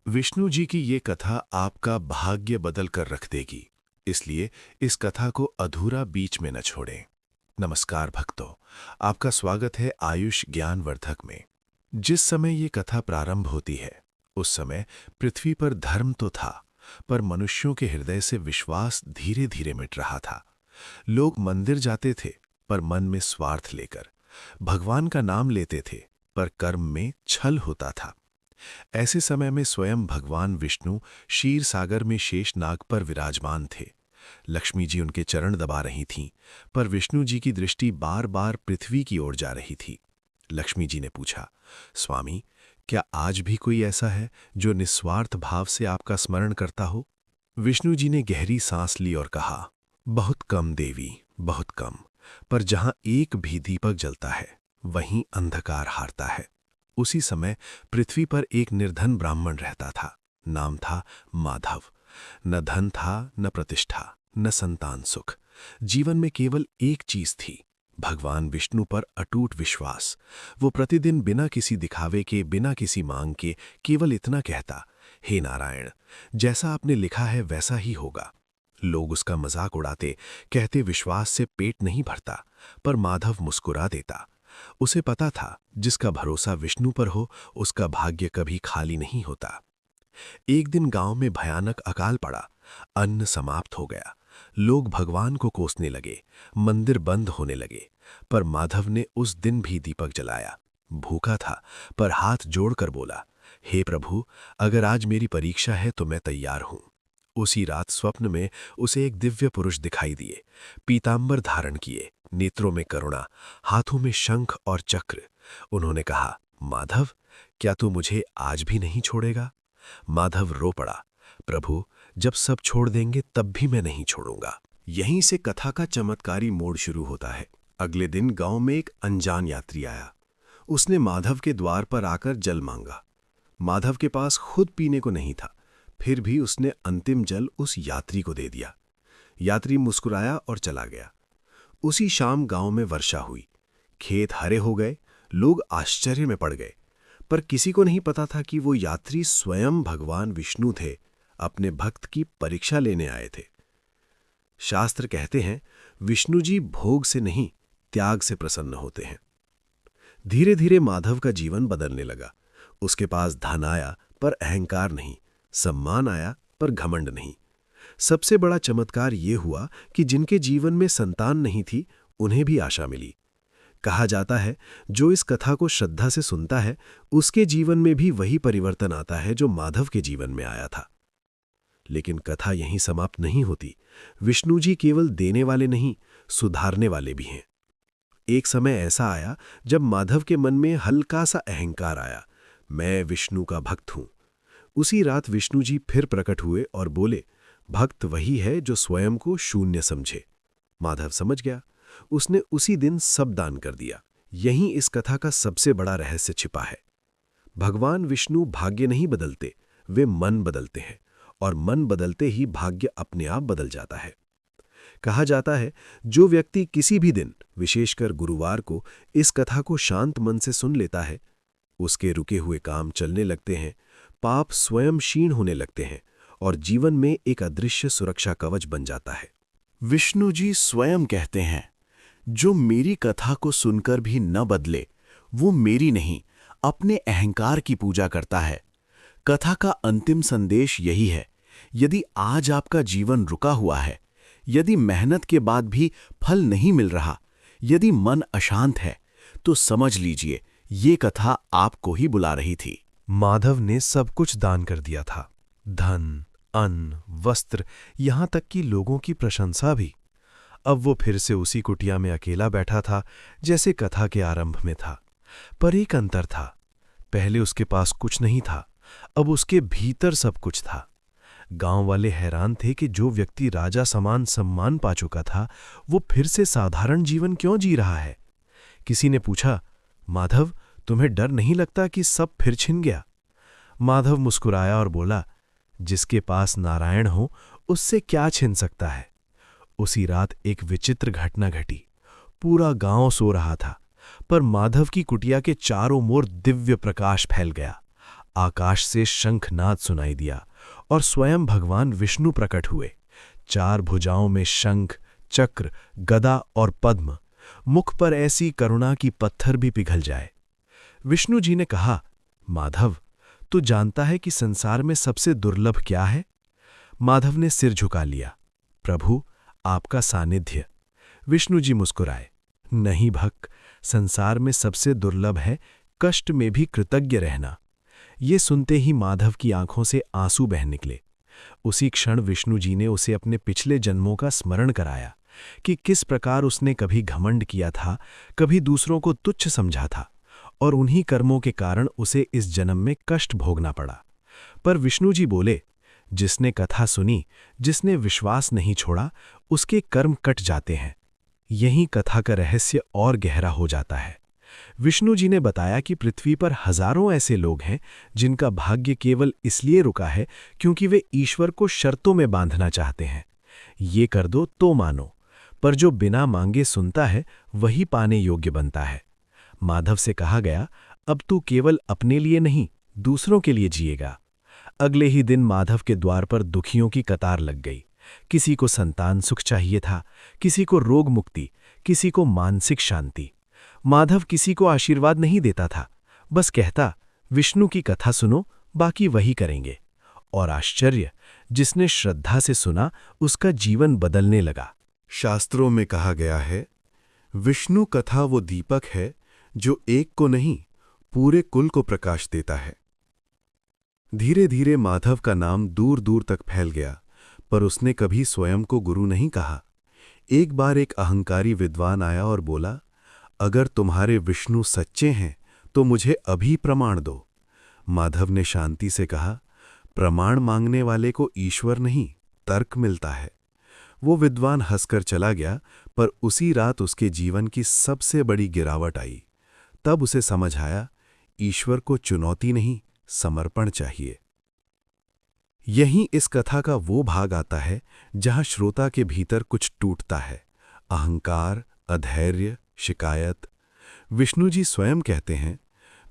विष्णु जी की ये कथा आपका भाग्य बदल कर रख देगी, इसलिए इस कथा को अधूरा बीच में न छोड़ें। नमस्कार भक्तों, आपका स्वागत है आयुष ज्ञानवर्धक में। जिस समय ये कथा प्रारंभ होती है, उस समय पृथ्वी पर धर्म तो था, पर मनुष्यों के हृदय से विश्वास धीरे धीरे मिट रहा था। लोग मंदिर जाते थे, पर मन में स्वार्थ लेकर, भगवान का नाम लेते थे, पर कर्म में छल होता था। ऐसे समय में स्वयं भगवान विष्णु क्षीर सागर में शेषनाग पर विराजमान थे। लक्ष्मी जी उनके चरण दबा रही थीं, पर विष्णु जी की दृष्टि बार बार पृथ्वी की ओर जा रही थी। लक्ष्मी जी ने पूछा, स्वामी, क्या आज भी कोई ऐसा है जो निस्वार्थ भाव से आपका स्मरण करता हो? विष्णु जी ने गहरी सांस ली और कहा, बहुत कम देवी, बहुत कम। पर जहां एक भी दीपक जलता है, वहीं अंधकार हारता है। उसी समय पृथ्वी पर एक निर्धन ब्राह्मण रहता था। नाम था माधव। न धन था, न प्रतिष्ठा, न संतान सुख। जीवन में केवल एक चीज थी, भगवान विष्णु पर अटूट विश्वास। वो प्रतिदिन बिना किसी दिखावे के, बिना किसी मांग के केवल इतना कहता, हे नारायण, जैसा आपने लिखा है वैसा ही होगा। लोग उसका मजाक उड़ाते, कहते विश्वास से पेट नहीं भरता, पर माधव मुस्कुरा देता। उसे पता था, जिसका भरोसा विष्णु पर हो, उसका भाग्य कभी खाली नहीं होता। एक दिन गांव में भयानक अकाल पड़ा। अन्न समाप्त हो गया। लोग भगवान को कोसने लगे, मंदिर बंद होने लगे। पर माधव ने उस दिन भी दीपक जलाया। भूखा था, पर हाथ जोड़कर बोला, हे प्रभु, अगर आज मेरी परीक्षा है तो मैं तैयार हूं। उसी रात स्वप्न में उसे एक दिव्य पुरुष दिखाई दिए, पीतांबर धारण किए, नेत्रों में करुणा, हाथों में शंख और चक्र। उन्होंने कहा, माधव, क्या तू मुझे आज भी नहीं छोड़ेगा? माधव रो पड़ा, प्रभु, जब सब छोड़ देंगे तब भी मैं नहीं छोड़ूंगा। यहीं से कथा का चमत्कारी मोड़ शुरू होता है। अगले दिन गांव में एक अनजान यात्री आया। उसने माधव के द्वार पर आकर जल मांगा। माधव के पास खुद पीने को नहीं था, फिर भी उसने अंतिम जल उस यात्री को दे दिया। यात्री मुस्कुराया और चला गया। उसी शाम गांव में वर्षा हुई। खेत हरे हो गए। लोग आश्चर्य में पड़ गए, पर किसी को नहीं पता था कि वो यात्री स्वयं भगवान विष्णु थे, अपने भक्त की परीक्षा लेने आए थे। शास्त्र कहते हैं, विष्णु जी भोग से नहीं, त्याग से प्रसन्न होते हैं। धीरे धीरे माधव का जीवन बदलने लगा। उसके पास धन आया, पर अहंकार नहीं, सम्मान आया, पर घमंड नहीं। सबसे बड़ा चमत्कार ये हुआ कि जिनके जीवन में संतान नहीं थी, उन्हें भी आशा मिली। कहा जाता है, जो इस कथा को श्रद्धा से सुनता है, उसके जीवन में भी वही परिवर्तन आता है जो माधव के जीवन में आया था। लेकिन कथा यहीं समाप्त नहीं होती। विष्णु जी केवल देने वाले नहीं, सुधारने वाले भी हैं। एक समय ऐसा आया जब माधव के मन में हल्का सा अहंकार आया, मैं विष्णु का भक्त हूं। उसी रात विष्णु जी फिर प्रकट हुए और बोले, भक्त वही है जो स्वयं को शून्य समझे। माधव समझ गया। उसने उसी दिन सब दान कर दिया। यहीं इस कथा का सबसे बड़ा रहस्य छिपा है। भगवान विष्णु भाग्य नहीं बदलते, वे मन बदलते हैं, और मन बदलते ही भाग्य अपने आप बदल जाता है। कहा जाता है, जो व्यक्ति किसी भी दिन, विशेषकर गुरुवार को, इस कथा को शांत मन से सुन लेता है, उसके रुके हुए काम चलने लगते हैं, पाप स्वयं क्षीण होने लगते हैं, और जीवन में एक अदृश्य सुरक्षा कवच बन जाता है। विष्णु जी स्वयं कहते हैं, जो मेरी कथा को सुनकर भी न बदले, वो मेरी नहीं, अपने अहंकार की पूजा करता है। कथा का अंतिम संदेश यही है, यदि आज आपका जीवन रुका हुआ है, यदि मेहनत के बाद भी फल नहीं मिल रहा, यदि मन अशांत है, तो समझ लीजिए ये कथा आपको ही बुला रही थी। माधव ने सब कुछ दान कर दिया था, धन, अन्न, वस्त्र, यहां तक कि लोगों की प्रशंसा भी। अब वो फिर से उसी कुटिया में अकेला बैठा था, जैसे कथा के आरंभ में था। पर एक अंतर था, पहले उसके पास कुछ नहीं था, अब उसके भीतर सब कुछ था। गांव वाले हैरान थे कि जो व्यक्ति राजा समान सम्मान पा चुका था, वो फिर से साधारण जीवन क्यों जी रहा है। किसी ने पूछा, माधव, तुम्हें डर नहीं लगता कि सब फिर छिन गया? माधव मुस्कुराया और बोला, जिसके पास नारायण हो, उससे क्या छिन सकता है। उसी रात एक विचित्र घटना घटी। पूरा गांव सो रहा था, पर माधव की कुटिया के चारों ओर दिव्य प्रकाश फैल गया। आकाश से शंखनाद सुनाई दिया और स्वयं भगवान विष्णु प्रकट हुए। 4 भुजाओं में शंख, चक्र, गदा और पद्म, मुख पर ऐसी करुणा की पत्थर भी पिघल जाए। विष्णु जी ने कहा, माधव, तू जानता है कि संसार में सबसे दुर्लभ क्या है? माधव ने सिर झुका लिया। प्रभु, आपका सानिध्य। विष्णु जी मुस्कुराए। नहीं भक्त, संसार में सबसे दुर्लभ है कष्ट में भी कृतज्ञ रहना। ये सुनते ही माधव की आंखों से आंसू बह निकले। उसी क्षण विष्णु जी ने उसे अपने पिछले जन्मों का स्मरण कराया कि किस प्रकार उसने कभी घमंड किया था, कभी दूसरों को तुच्छ समझा था, और उन्हीं कर्मों के कारण उसे इस जन्म में कष्ट भोगना पड़ा। पर विष्णु जी बोले, जिसने कथा सुनी, जिसने विश्वास नहीं छोड़ा, उसके कर्म कट जाते हैं। यही कथा का रहस्य और गहरा हो जाता है। विष्णु जी ने बताया कि पृथ्वी पर हजारों ऐसे लोग हैं जिनका भाग्य केवल इसलिए रुका है क्योंकि वे ईश्वर को शर्तों में बांधना चाहते हैं। ये कर दो तो मानो, पर जो बिना मांगे सुनता है वही पाने योग्य बनता है। माधव से कहा गया, अब तू केवल अपने लिए नहीं, दूसरों के लिए जिएगा। अगले ही दिन माधव के द्वार पर दुखियों की कतार लग गई। किसी को संतान सुख चाहिए था, किसी को रोग मुक्ति, किसी को मानसिक शांति। माधव किसी को आशीर्वाद नहीं देता था, बस कहता, विष्णु की कथा सुनो, बाकी वही करेंगे। और आश्चर्य, जिसने श्रद्धा से सुना उसका जीवन बदलने लगा। शास्त्रों में कहा गया है, विष्णु कथा वो दीपक है जो एक को नहीं, पूरे कुल को प्रकाश देता है। धीरे धीरे माधव का नाम दूर दूर तक फैल गया, पर उसने कभी स्वयं को गुरु नहीं कहा। एक बार एक अहंकारी विद्वान आया और बोला, अगर तुम्हारे विष्णु सच्चे हैं तो मुझे अभी प्रमाण दो। माधव ने शांति से कहा, प्रमाण मांगने वाले को ईश्वर नहीं, तर्क मिलता है। वो विद्वान हंसकर चला गया, पर उसी रात उसके जीवन की सबसे बड़ी गिरावट आई। तब उसे समझ आया, ईश्वर को चुनौती नहीं, समर्पण चाहिए। यहीं इस कथा का वो भाग आता है जहां श्रोता के भीतर कुछ टूटता है, अहंकार, अधैर्य, शिकायत। विष्णु जी स्वयं कहते हैं,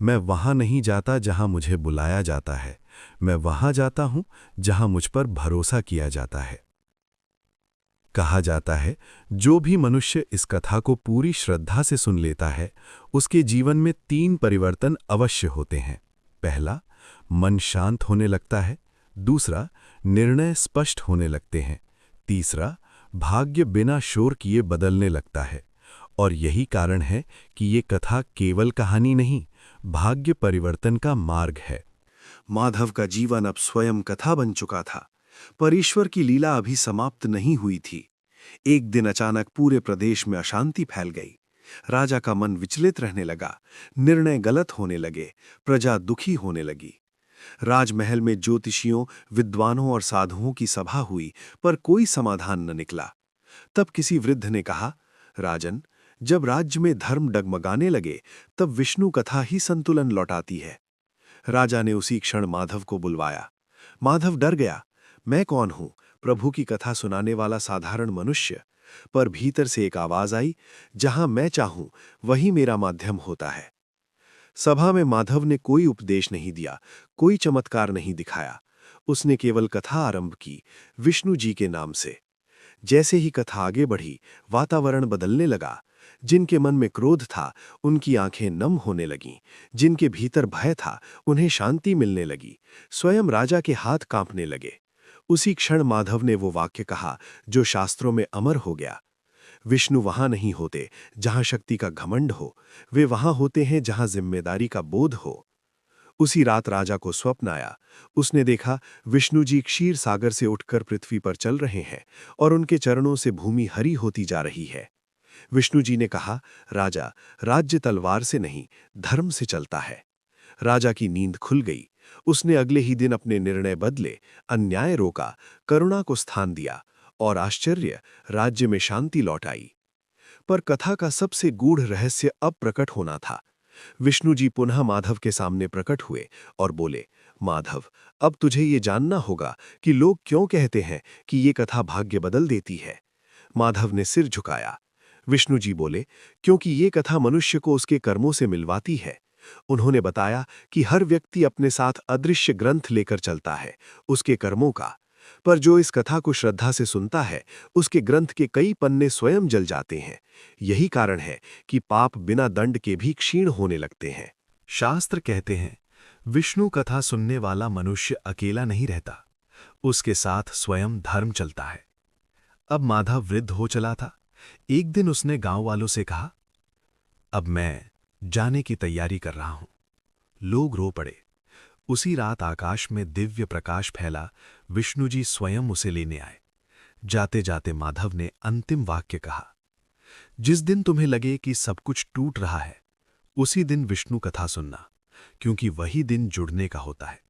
मैं वहां नहीं जाता जहां मुझे बुलाया जाता है, मैं वहां जाता हूं जहां मुझ पर भरोसा किया जाता है। कहा जाता है, जो भी मनुष्य इस कथा को पूरी श्रद्धा से सुन लेता है, उसके जीवन में 3 परिवर्तन अवश्य होते हैं। पहला, मन शांत होने लगता है। दूसरा, निर्णय स्पष्ट होने लगते हैं। तीसरा, भाग्य बिना शोर किए बदलने लगता है। और यही कारण है कि ये कथा केवल कहानी नहीं, भाग्य परिवर्तन का मार्ग है। माधव का जीवन अब स्वयं कथा बन चुका था, पर ईश्वर की लीला अभी समाप्त नहीं हुई थी। एक दिन अचानक पूरे प्रदेश में अशांति फैल गई। राजा का मन विचलित रहने लगा, निर्णय गलत होने लगे, प्रजा दुखी होने लगी। राजमहल में ज्योतिषियों, विद्वानों और साधुओं की सभा हुई, पर कोई समाधान न निकला। तब किसी वृद्ध ने कहा, राजन, जब राज्य में धर्म डगमगाने लगे, तब विष्णु कथा ही संतुलन लौटाती है। राजा ने उसी क्षण माधव को बुलवाया। माधव डर गया, मैं कौन हूं, प्रभु की कथा सुनाने वाला साधारण मनुष्य। पर भीतर से एक आवाज आई, जहां मैं चाहूं वही मेरा माध्यम होता है। सभा में माधव ने कोई उपदेश नहीं दिया, कोई चमत्कार नहीं दिखाया। उसने केवल कथा आरंभ की, विष्णु जी के नाम से। जैसे ही कथा आगे बढ़ी, वातावरण बदलने लगा। जिनके मन में क्रोध था, उनकी आंखें नम होने लगीं। जिनके भीतर भय था, उन्हें शांति मिलने लगी। स्वयं राजा के हाथ कांपने लगे। उसी क्षण माधव ने वो वाक्य कहा जो शास्त्रों में अमर हो गया, विष्णु वहां नहीं होते जहां शक्ति का घमंड हो, वे वहां होते हैं जहां जिम्मेदारी का बोध हो। उसी रात राजा को स्वप्न आया। उसने देखा विष्णु जी क्षीर सागर से उठकर पृथ्वी पर चल रहे हैं और उनके चरणों से भूमि हरी होती जा रही है। विष्णु जी ने कहा, राजा, राज्य तलवार से नहीं, धर्म से चलता है। राजा की नींद खुल गई। उसने अगले ही दिन अपने निर्णय बदले, अन्याय रोका, करुणा को स्थान दिया और आश्चर्य, राज्य में शांति लौट आई। पर कथा का सबसे गूढ़ रहस्य अब प्रकट होना था। विष्णु जी पुनः माधव के सामने प्रकट हुए और बोले, माधव, अब तुझे ये जानना होगा कि लोग क्यों कहते हैं कि ये कथा भाग्य बदल देती है। माधव ने सिर झुकाया। विष्णु जी बोले, क्योंकि ये कथा मनुष्य को उसके कर्मों से मिलवाती है। उन्होंने बताया कि हर व्यक्ति अपने साथ अदृश्य ग्रंथ लेकर चलता है, उसके कर्मों का। पर जो इस कथा को श्रद्धा से सुनता है, उसके ग्रंथ के कई पन्ने स्वयं जल जाते हैं। यही कारण है कि पाप बिना दंड के भी क्षीण होने लगते हैं। शास्त्र कहते हैं, विष्णु कथा सुनने वाला मनुष्य अकेला नहीं रहता, उसके साथ स्वयं धर्म चलता है। अब माधव वृद्ध हो चला था। एक दिन उसने गांव वालों से कहा, अब मैं जाने की तैयारी कर रहा हूं। लोग रो पड़े। उसी रात आकाश में दिव्य प्रकाश फैला, विष्णु जी स्वयं उसे लेने आए। जाते जाते माधव ने अंतिम वाक्य कहा, जिस दिन तुम्हें लगे कि सब कुछ टूट रहा है, उसी दिन विष्णु कथा सुनना, क्योंकि वही दिन जुड़ने का होता है।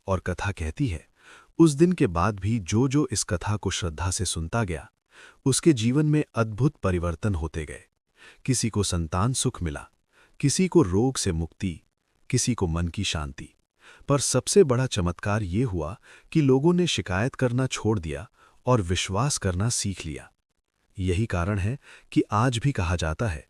और कथा कहती है, उस दिन के बाद भी जो जो इस कथा को श्रद्धा से सुनता गया, उसके जीवन में अद्भुत परिवर्तन होते गए। किसी को संतान सुख मिला, किसी को रोग से मुक्ति, किसी को मन की शांति। पर सबसे बड़ा चमत्कार ये हुआ कि लोगों ने शिकायत करना छोड़ दिया और विश्वास करना सीख लिया। यही कारण है कि आज भी कहा जाता है,